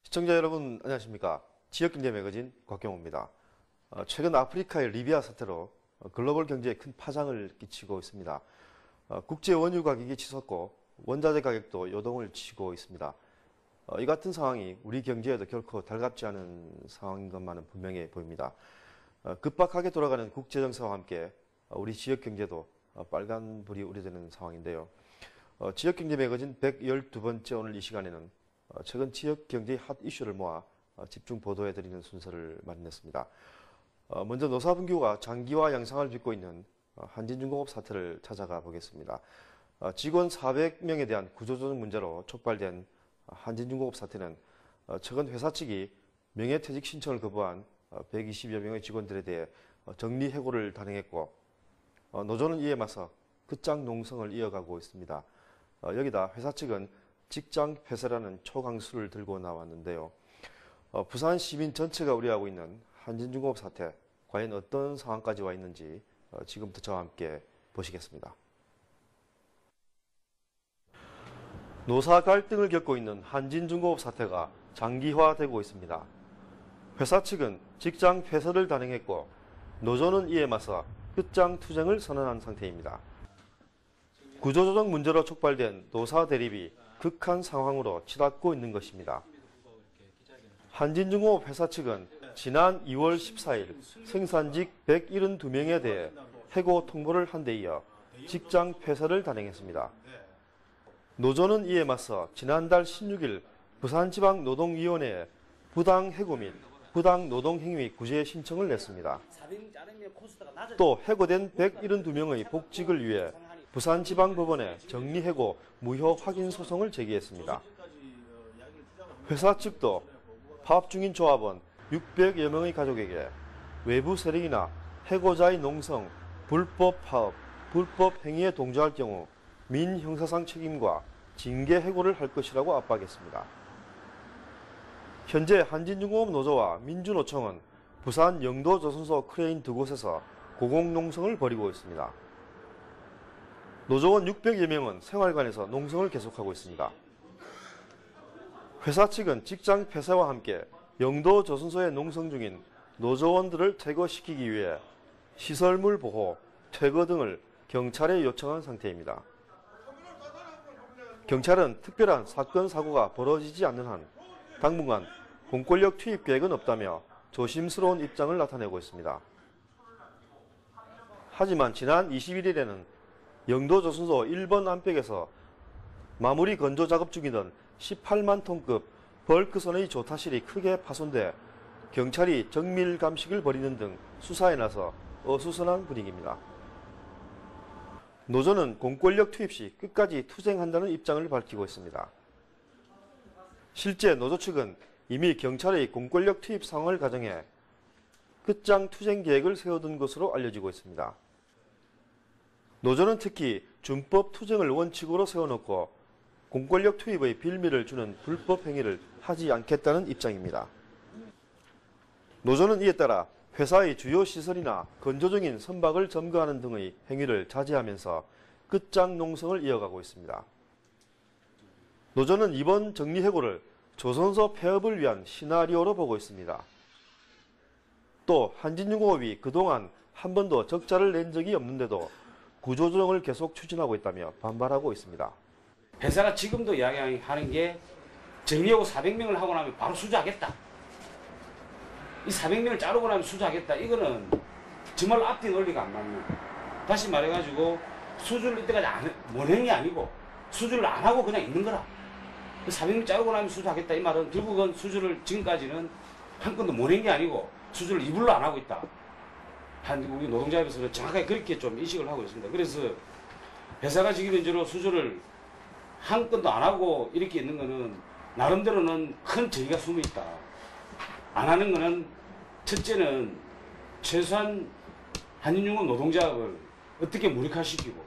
시청자 여러분 안녕하십니까. 지역경제 매거진 곽경호입니다. 최근 아프리카의 리비아 사태로 글로벌 경제에 큰 파장을 끼치고 있습니다. 국제 원유 가격이 치솟고 원자재 가격도 요동을 치고 있습니다. 이 같은 상황이 우리 경제에도 결코 달갑지 않은 상황인 것만은 분명해 보입니다. 급박하게 돌아가는 국제 정세와 함께 우리 지역 경제도 빨간불이 우려되는 상황인데요. 지역경제 매거진 112번째 오늘 이 시간에는 최근 지역 경제의 핫 이슈를 모아 집중 보도해드리는 순서를 마련했습니다. 먼저 노사분규가 장기화 양상을 빚고 있는 한진중공업 사태를 찾아가 보겠습니다. 직원 400명에 대한 구조조정 문제로 촉발된 한진중공업 사태는 최근 회사 측이 명예퇴직 신청을 거부한 120여 명의 직원들에 대해 정리해고를 단행했고, 노조는 이에 맞서 끝장 농성을 이어가고 있습니다. 여기다 회사 측은 직장 폐쇄라는 초강수를 들고 나왔는데요. 부산 시민 전체가 우려하고 있는 한진중공업 사태, 과연 어떤 상황까지 와 있는지 지금부터 저와 함께 보시겠습니다. 노사 갈등을 겪고 있는 한진중공업 사태가 장기화되고 있습니다. 회사 측은 직장 폐쇄를 단행했고, 노조는 이에 맞서 끝장 투쟁을 선언한 상태입니다. 구조조정 문제로 촉발된 노사 대립이 극한 상황으로 치닫고 있는 것입니다. 한진중공업 회사 측은 지난 2월 14일 생산직 172명에 대해 해고 통보를 한 데 이어 직장 폐쇄를 단행했습니다. 노조는 이에 맞서 지난달 16일 부산지방노동위원회에 부당 해고 및 부당 노동행위 구제 신청을 냈습니다. 또 해고된 172명의 복직을 위해 부산지방법원에 정리해고 무효 확인 소송을 제기했습니다. 회사 측도 파업 중인 조합원 600여 명의 가족에게 외부 세력이나 해고자의 농성, 불법 파업, 불법 행위에 동조할 경우 민형사상 책임과 징계 해고를 할 것이라고 압박했습니다. 현재 한진중공업 노조와 민주노총은 부산 영도조선소 크레인 두 곳에서 고공농성을 벌이고 있습니다. 노조원 600여 명은 생활관에서 농성을 계속하고 있습니다. 회사 측은 직장 폐쇄와 함께 영도조선소에 농성 중인 노조원들을 퇴거시키기 위해 시설물 보호, 퇴거 등을 경찰에 요청한 상태입니다. 경찰은 특별한 사건, 사고가 벌어지지 않는 한 당분간 공권력 투입 계획은 없다며 조심스러운 입장을 나타내고 있습니다. 하지만 지난 21일에는 영도조선소 1번 안백에서 마무리 건조 작업 중이던 18만 톤급 벌크선의 조타실이 크게 파손돼 경찰이 정밀 감식을 벌이는 등 수사에 나서 어수선한 분위기입니다. 노조는 공권력 투입 시 끝까지 투쟁한다는 입장을 밝히고 있습니다. 실제 노조 측은 이미 경찰의 공권력 투입 상황을 가정해 끝장 투쟁 계획을 세워둔 것으로 알려지고 있습니다. 노조는 특히 준법 투쟁을 원칙으로 세워놓고 공권력 투입의 빌미를 주는 불법 행위를 하지 않겠다는 입장입니다. 노조는 이에 따라 회사의 주요 시설이나 건조 중인 선박을 점거하는 등의 행위를 자제하면서 끝장 농성을 이어가고 있습니다. 노조는 이번 정리해고를 조선소 폐업을 위한 시나리오로 보고 있습니다. 또 한진중공업이 그동안 한 번도 적자를 낸 적이 없는데도 구조조정을 계속 추진하고 있다며 반발하고 있습니다. 회사가 지금도 이야기하는 게 정리하고 400명을 하고 나면 바로 수주하겠다. 이 400명을 자르고 나면 수주하겠다. 이거는 정말 앞뒤 논리가 안 맞는. 다시 말해가지고 수주를 이때까지 원행이 아니고 수주를 안 하고 그냥 있는 거라. 400명 자르고 나면 수주하겠다. 이 말은 결국은 수주를 지금까지는 한 건도 원행이 게 아니고 수주를 이불로 안 하고 있다. 우리 노동자협에서는 정확하게 그렇게 좀 인식을 하고 있습니다. 그래서 회사가 지금 현재로 수주를 한 건도 안 하고 이렇게 있는 거는 나름대로는 큰 저희가 숨어 있다. 안 하는 거는 첫째는 최소한 한진중공업 노동자를 어떻게 무력화시키고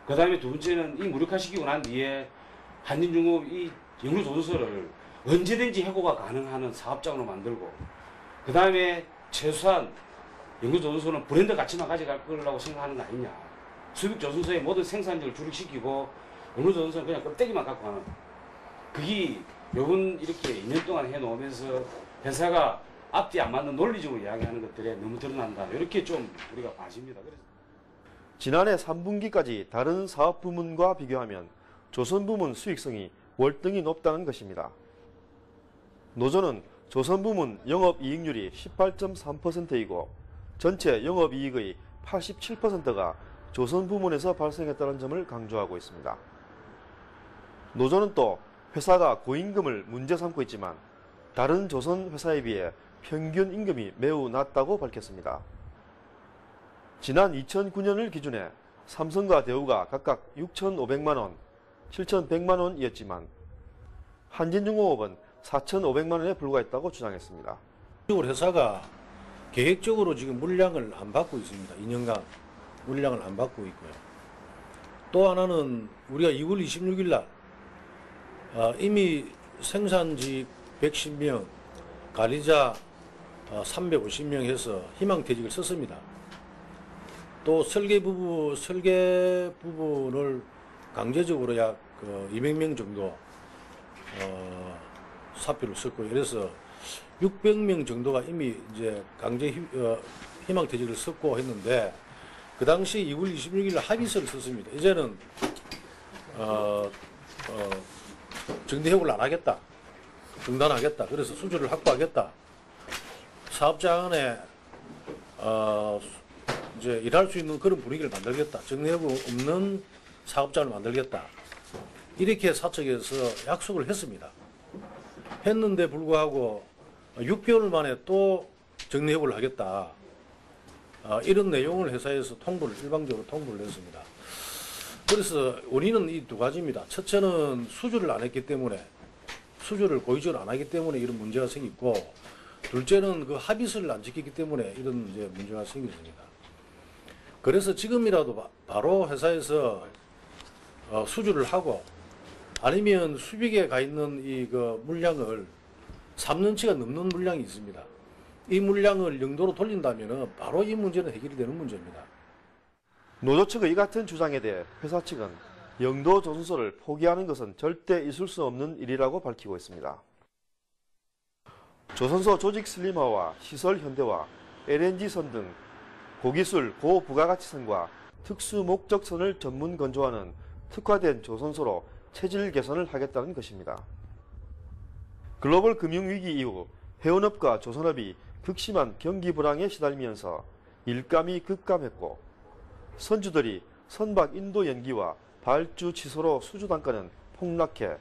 그 다음에 두 번째는 이 무력화시키고 난 뒤에 한진중공업 이 영구조선소를 언제든지 해고가 가능한 사업장으로 만들고, 그 다음에 최소한 영구조선소는 브랜드 가치만 가져갈 거라고 생각하는 거 아니냐. 수빅조선소의 모든 생산력을 주력시키고 영구조선소는 그냥 껍데기만 갖고 가는, 그게 요번 이렇게 2년 동안 해놓으면서 회사가 앞뒤 안 맞는 논리적으로 이야기하는 것들에 너무 드러난다. 이렇게 좀 우리가 봐집니다. 그래서 지난해 3분기까지 다른 사업 부문과 비교하면 조선 부문 수익성이 월등히 높다는 것입니다. 노조는 조선 부문 영업이익률이 18.3%이고 전체 영업이익의 87%가 조선 부문에서 발생했다는 점을 강조하고 있습니다. 노조는 또 회사가 고임금을 문제 삼고 있지만 다른 조선 회사에 비해 평균 임금이 매우 낮다고 밝혔습니다. 지난 2009년을 기준에 삼성과 대우가 각각 6,500만 원, 7,100만 원이었지만 한진중공업은 4,500만 원에 불과했다고 주장했습니다. 회사가 계획적으로 지금 물량을 안 받고 있습니다. 2년간 물량을 안 받고 있고요. 또 하나는 우리가 2월 26일 날 이미 생산직 110명, 관리자 350명 해서 희망퇴직을 썼습니다. 또 설계 부분을 강제적으로 약 200명 정도 사표를 썼고, 그래서 600명 정도가 이미 이제 강제 희망퇴직을 썼고 했는데, 그 당시 2월 26일 합의서를 썼습니다. 이제는 정대협을 안 하겠다, 중단하겠다, 그래서 수주를 확보하겠다, 사업자 안에 이제 일할 수 있는 그런 분위기를 만들겠다, 정대협 없는 사업장을 만들겠다, 이렇게 사측에서 약속을 했습니다. 했는데 불구하고 6개월 만에 또 정리협을 하겠다, 이런 내용을 회사에서 일방적으로 통보를 했습니다. 그래서 원인은 이 두 가지입니다. 첫째는 수주를 안 했기 때문에, 수주를 고의적으로 안 하기 때문에 이런 문제가 생겼고, 둘째는 그 합의서를 안 지키기 때문에 이런 이제 문제가 생겼습니다. 그래서 지금이라도 바로 회사에서 수주를 하고, 아니면 수빅에 가 있는 이 그 물량을 3년치가 넘는 물량이 있습니다. 이 물량을 영도로 돌린다면 바로 이 문제는 해결이 되는 문제입니다. 노조 측의 이 같은 주장에 대해 회사 측은 영도 조선소를 포기하는 것은 절대 있을 수 없는 일이라고 밝히고 있습니다. 조선소 조직 슬림화와 시설 현대화, LNG선 등 고기술 고부가가치선과 특수 목적선을 전문 건조하는 특화된 조선소로 체질 개선을 하겠다는 것입니다. 글로벌 금융위기 이후 해운업과 조선업이 극심한 경기 불황에 시달리면서 일감이 급감했고, 선주들이 선박 인도 연기와 발주 취소로 수주 단가는 폭락해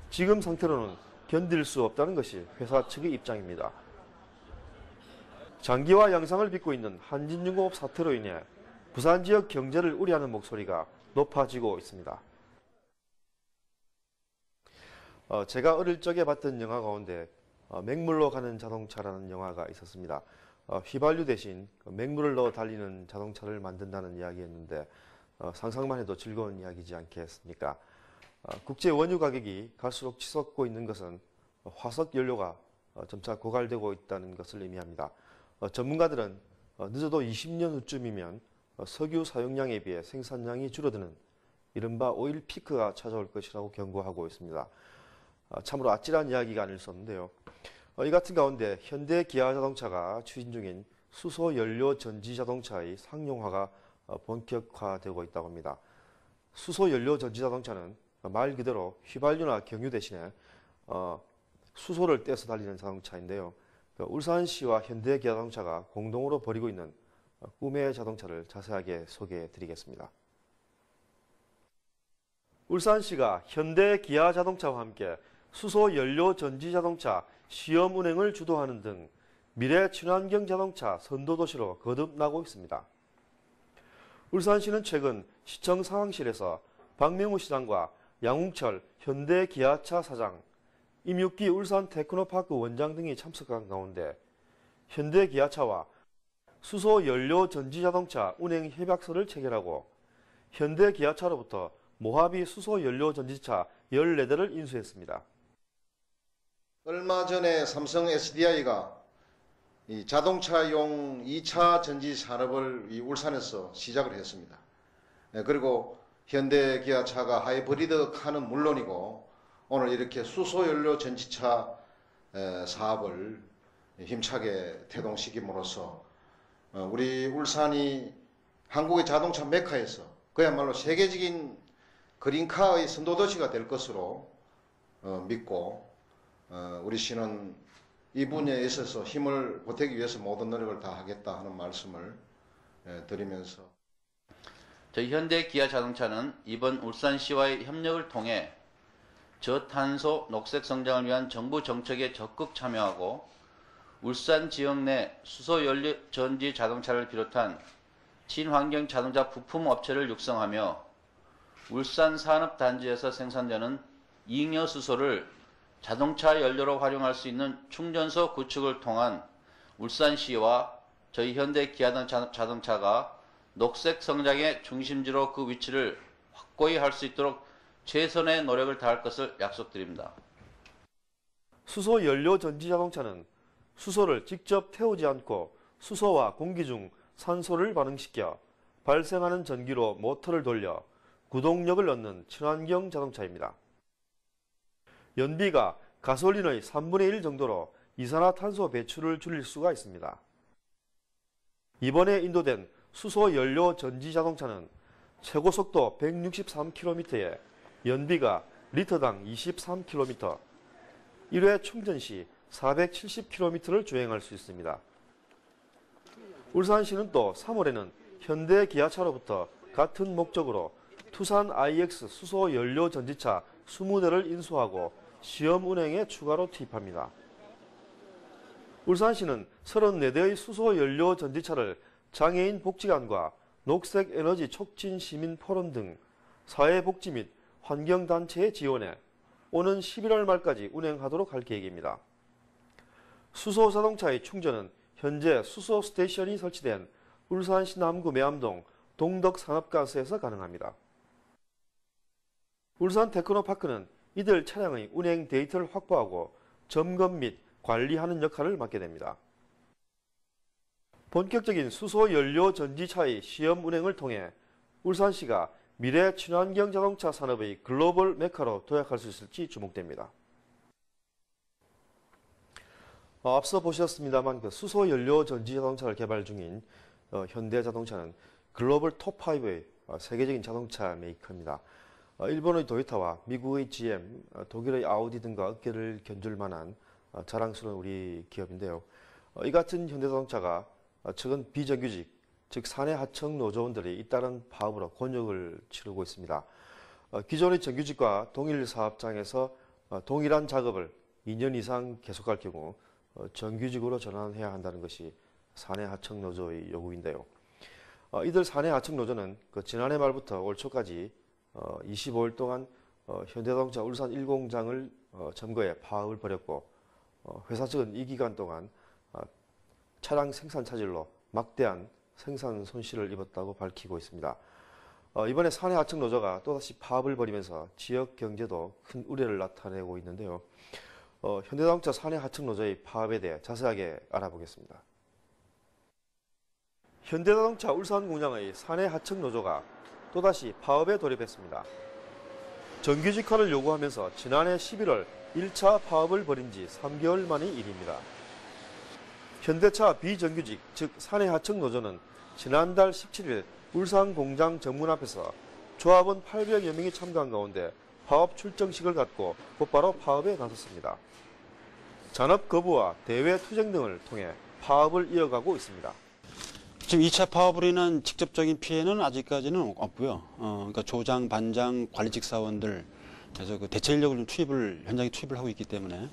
지금 상태로는 견딜 수 없다는 것이 회사 측의 입장입니다. 장기화 양상을 빚고 있는 한진중공업 사태로 인해 부산 지역 경제를 우려하는 목소리가 높아지고 있습니다. 제가 어릴 적에 봤던 영화 가운데 맹물로 가는 자동차라는 영화가 있었습니다. 휘발유 대신 맹물을 넣어 달리는 자동차를 만든다는 이야기였는데 상상만 해도 즐거운 이야기지 않겠습니까? 국제 원유 가격이 갈수록 치솟고 있는 것은 화석 연료가 점차 고갈되고 있다는 것을 의미합니다. 전문가들은 늦어도 20년 후쯤이면 석유 사용량에 비해 생산량이 줄어드는 이른바 오일 피크가 찾아올 것이라고 경고하고 있습니다. 참으로 아찔한 이야기가 아닐 수 없는데요. 이 같은 가운데 현대 기아 자동차가 추진 중인 수소 연료 전지 자동차의 상용화가 본격화되고 있다고 합니다. 수소 연료 전지 자동차는 말 그대로 휘발유나 경유 대신에 수소를 떼서 달리는 자동차인데요. 울산시와 현대 기아 자동차가 공동으로 벌이고 있는 꿈의 자동차를 자세하게 소개해 드리겠습니다. 울산시가 현대 기아 자동차와 함께 수소 연료 전지 자동차 시험 운행을 주도하는 등 미래 친환경 자동차 선도도시로 거듭나고 있습니다. 울산시는 최근 시청 상황실에서 박명우 시장과 양웅철 현대 기아차 사장, 임육기 울산 테크노파크 원장 등이 참석한 가운데 현대 기아차와 수소 연료 전지 자동차 운행 협약서를 체결하고 현대 기아차로부터 모하비 수소 연료 전지차 14대를 인수했습니다. 얼마 전에 삼성 SDI가 이 자동차용 2차 전지 산업을 이 울산에서 시작을 했습니다. 그리고 현대 기아차가 하이브리드 카는 물론이고 오늘 이렇게 수소 연료 전지차 사업을 힘차게 태동시킴으로써 우리 울산이 한국의 자동차 메카에서 그야말로 세계적인 그린카의 선도도시가 될 것으로 믿고 우리 시는 이 분야에 있어서 힘을 보태기 위해서 모든 노력을 다하겠다 하는 말씀을 드리면서 저희 현대 기아 자동차는 이번 울산시와의 협력을 통해 저탄소 녹색 성장을 위한 정부 정책에 적극 참여하고 울산 지역 내 수소 연료 전지 자동차를 비롯한 친환경 자동차 부품 업체를 육성하며 울산 산업단지에서 생산되는 잉여 수소를 자동차 연료로 활용할 수 있는 충전소 구축을 통한 울산시와 저희 현대 기아 자동차가 녹색 성장의 중심지로 그 위치를 확고히 할 수 있도록 최선의 노력을 다할 것을 약속드립니다. 수소 연료 전지 자동차는 수소를 직접 태우지 않고 수소와 공기 중 산소를 반응시켜 발생하는 전기로 모터를 돌려 구동력을 얻는 친환경 자동차입니다. 연비가 가솔린의 3분의 1 정도로 이산화탄소 배출을 줄일 수가 있습니다. 이번에 인도된 수소 연료 전지 자동차는 최고 속도 163km에 연비가 리터당 23km, 1회 충전 시 470km를 주행할 수 있습니다. 울산시는 또 3월에는 현대 기아차로부터 같은 목적으로 투싼 IX 수소 연료 전지차 20대를 인수하고 시험 운행에 추가로 투입합니다. 울산시는 34대의 수소 연료 전지차를 장애인 복지관과 녹색 에너지 촉진 시민 포럼 등 사회복지 및 환경단체에 지원해 오는 11월 말까지 운행하도록 할 계획입니다. 수소 자동차의 충전은 현재 수소 스테이션이 설치된 울산시 남구 매암동 동덕산업가스에서 가능합니다. 울산 테크노파크는 이들 차량의 운행 데이터를 확보하고 점검 및 관리하는 역할을 맡게 됩니다. 본격적인 수소 연료 전지차의 시험 운행을 통해 울산시가 미래 친환경 자동차 산업의 글로벌 메카로 도약할 수 있을지 주목됩니다. 앞서 보셨습니다만 수소 연료 전지 자동차를 개발 중인 현대자동차는 글로벌 톱5의 세계적인 자동차 메이커입니다. 일본의 도요타와 미국의 GM, 독일의 아우디 등과 어깨를 견줄 만한 자랑스러운 우리 기업인데요. 이 같은 현대자동차가 최근 비정규직, 즉 사내 하청 노조원들이 잇따른 파업으로 곤욕을 치르고 있습니다. 기존의 정규직과 동일 사업장에서 동일한 작업을 2년 이상 계속할 경우 정규직으로 전환해야 한다는 것이 사내 하청 노조의 요구인데요. 이들 사내 하청 노조는 지난해 말부터 올 초까지 25일 동안 현대자동차 울산 1공장을 점거해 파업을 벌였고 회사 측은 이 기간 동안 차량 생산 차질로 막대한 생산 손실을 입었다고 밝히고 있습니다. 이번에 사내 하청 노조가 또다시 파업을 벌이면서 지역 경제도 큰 우려를 나타내고 있는데요. 현대자동차 사내 하청 노조의 파업에 대해 자세하게 알아보겠습니다. 현대자동차 울산 공장의 사내 하청 노조가 또다시 파업에 돌입했습니다. 정규직화를 요구하면서 지난해 11월 1차 파업을 벌인 지 3개월 만의 일입니다. 현대차 비정규직, 즉 사내 하청 노조는 지난달 17일 울산 공장 정문 앞에서 조합원 800여 명이 참가한 가운데 파업 출정식을 갖고 곧바로 파업에 나섰습니다. 잔업 거부와 대외 투쟁 등을 통해 파업을 이어가고 있습니다. 지금 2차 파업으로 인한 직접적인 피해는 아직까지는 없고요. 그러니까 조장, 반장, 관리직 사원들 그래서 그 대체 인력을 좀 현장에 투입을 하고 있기 때문에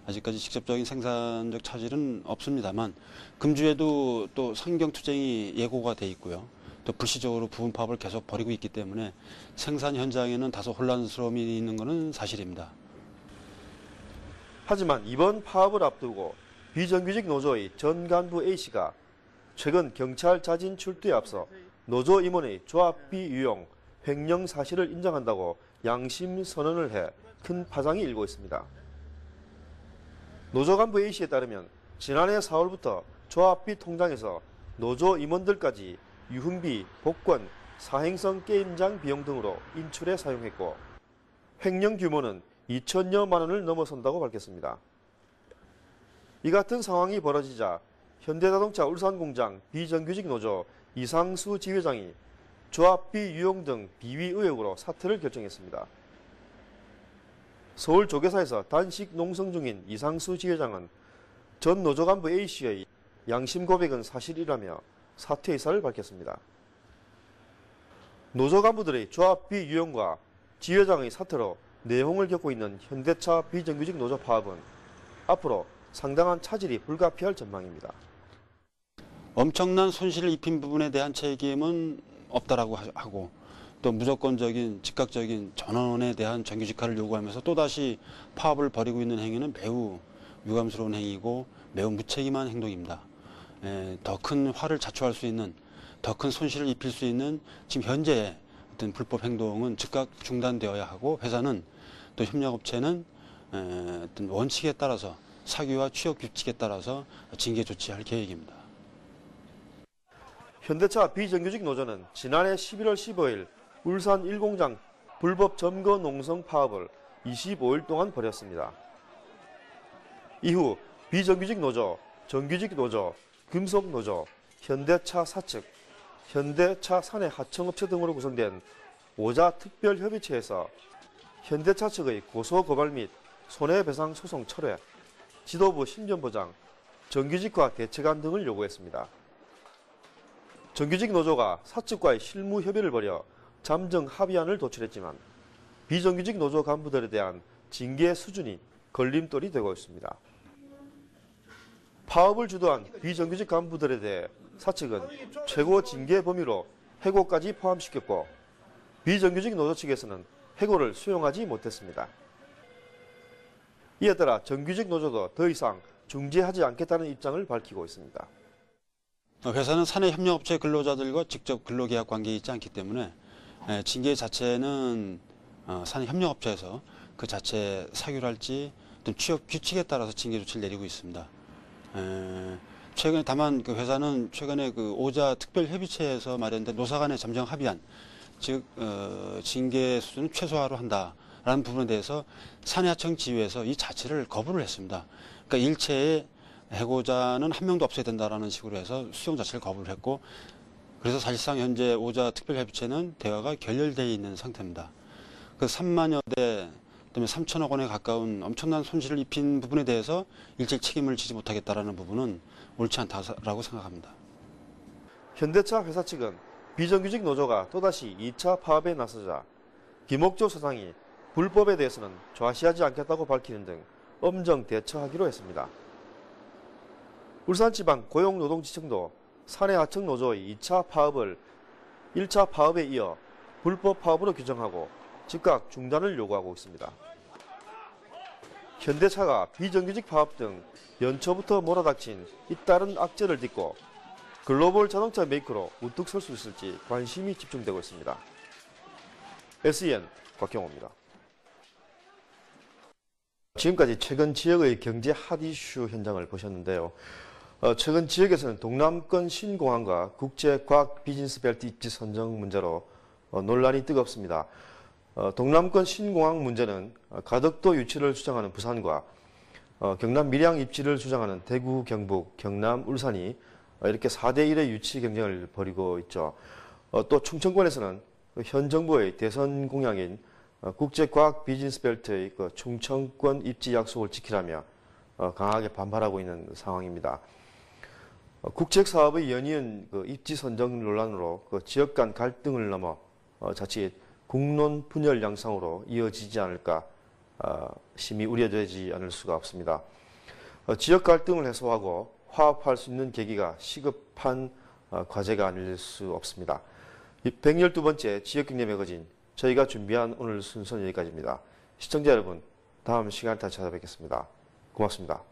아직까지 직접적인 생산적 차질은 없습니다만 금주에도 또 성경 투쟁이 예고가 돼 있고요. 또 불시적으로 부분 파업을 계속 벌이고 있기 때문에 생산 현장에는 다소 혼란스러움이 있는 것은 사실입니다. 하지만 이번 파업을 앞두고 비정규직 노조의 전 간부 A씨가 최근 경찰 자진 출두에 앞서 노조 임원의 조합비 유용, 횡령 사실을 인정한다고 양심 선언을 해 큰 파장이 일고 있습니다. 노조 간부 A씨에 따르면 지난해 4월부터 조합비 통장에서 노조 임원들까지 유흥비, 복권, 사행성 게임장 비용 등으로 인출에 사용했고 횡령 규모는 2천여만 원을 넘어선다고 밝혔습니다. 이 같은 상황이 벌어지자 현대자동차 울산공장 비정규직 노조 이상수 지회장이 조합비 유용 등 비위 의혹으로 사퇴를 결정했습니다. 서울조계사에서 단식 농성 중인 이상수 지회장은 전 노조 간부 A씨의 양심 고백은 사실이라며 사퇴 의사를 밝혔습니다. 노조 간부들의 조합비 유용과 지회장의 사퇴로 내홍을 겪고 있는 현대차 비정규직 노조 파업은 앞으로 상당한 차질이 불가피할 전망입니다. 엄청난 손실을 입힌 부분에 대한 책임은 없다라고 하고 또 무조건적인 즉각적인 전원에 대한 정규직화를 요구하면서 또다시 파업을 벌이고 있는 행위는 매우 유감스러운 행위고 매우 무책임한 행동입니다. 더 큰 화를 자초할 수 있는 더 큰 손실을 입힐 수 있는 지금 현재의 어떤 불법 행동은 즉각 중단되어야 하고 회사는 또 협력업체는 어떤 원칙에 따라서 사규와 취업 규칙에 따라서 징계 조치할 계획입니다. 현대차 비정규직 노조는 지난해 11월 15일 울산 1공장 불법 점거 농성 파업을 25일 동안 벌였습니다. 이후 비정규직 노조, 정규직 노조, 금속 노조, 현대차 사측, 현대차 사내 하청업체 등으로 구성된 5자 특별협의체에서 현대차 측의 고소 고발 및 손해배상 소송 철회, 지도부 신변보장, 정규직화 대책안 등을 요구했습니다. 정규직 노조가 사측과의 실무 협의를 벌여 잠정 합의안을 도출했지만 비정규직 노조 간부들에 대한 징계 수준이 걸림돌이 되고 있습니다. 파업을 주도한 비정규직 간부들에 대해 사측은 최고 징계 범위로 해고까지 포함시켰고 비정규직 노조 측에서는 해고를 수용하지 못했습니다. 이에 따라 정규직 노조도 더 이상 중재하지 않겠다는 입장을 밝히고 있습니다. 회사는 사내 협력업체 근로자들과 직접 근로계약 관계에 있지 않기 때문에 징계 자체는 사내 협력업체에서 그 자체 사규랄지 어떤 취업 규칙에 따라서 징계 조치를 내리고 있습니다. 최근에 다만 그 회사는 최근에 그 5자 특별협의체에서 마련된 노사 간의 잠정 합의안, 즉 징계 수준을 최소화로 한다라는 부분에 대해서 사내하청 지휘에서 이 자체를 거부를 했습니다. 그러니까 일체의 해고자는 한 명도 없어야 된다라는 식으로 해서 수용 자체를 거부를 했고, 그래서 사실상 현재 5자 특별협의체는 대화가 결렬되어 있는 상태입니다. 그 3만여 대, 그다음에 3천억 원에 가까운 엄청난 손실을 입힌 부분에 대해서 일체의 책임을 지지 못하겠다라는 부분은 옳지 않다라고 생각합니다. 현대차 회사 측은 비정규직 노조가 또다시 2차 파업에 나서자 김옥조 사장이 불법에 대해서는 좌시하지 않겠다고 밝히는 등 엄정 대처하기로 했습니다. 울산지방 고용노동지청도 사내하청 노조의 2차 파업을 1차 파업에 이어 불법 파업으로 규정하고 즉각 중단을 요구하고 있습니다. 현대차가 비정규직 파업 등 연초부터 몰아닥친 잇따른 악재를 딛고 글로벌 자동차 메이커로 우뚝 설 수 있을지 관심이 집중되고 있습니다. SEN 곽경호입니다. 지금까지 최근 지역의 경제 핫 이슈 현장을 보셨는데요. 최근 지역에서는 동남권 신공항과 국제과학 비즈니스벨트 입지 선정 문제로 논란이 뜨겁습니다. 동남권 신공항 문제는 가덕도 유치를 주장하는 부산과 경남 밀양 입지를 주장하는 대구, 경북, 경남, 울산이 이렇게 4대1의 유치 경쟁을 벌이고 있죠. 또 충청권에서는 현 정부의 대선 공약인 국제과학 비즈니스벨트의 충청권 입지 약속을 지키라며 강하게 반발하고 있는 상황입니다. 국책사업의 연이은 입지 선정 논란으로 지역 간 갈등을 넘어 자칫 국론 분열 양상으로 이어지지 않을까 심히 우려되지 않을 수가 없습니다. 지역 갈등을 해소하고 화합할 수 있는 계기가 시급한 과제가 아닐 수 없습니다. 112번째 지역경제 매거진, 저희가 준비한 오늘 순서는 여기까지입니다. 시청자 여러분, 다음 시간에 다시 찾아뵙겠습니다. 고맙습니다.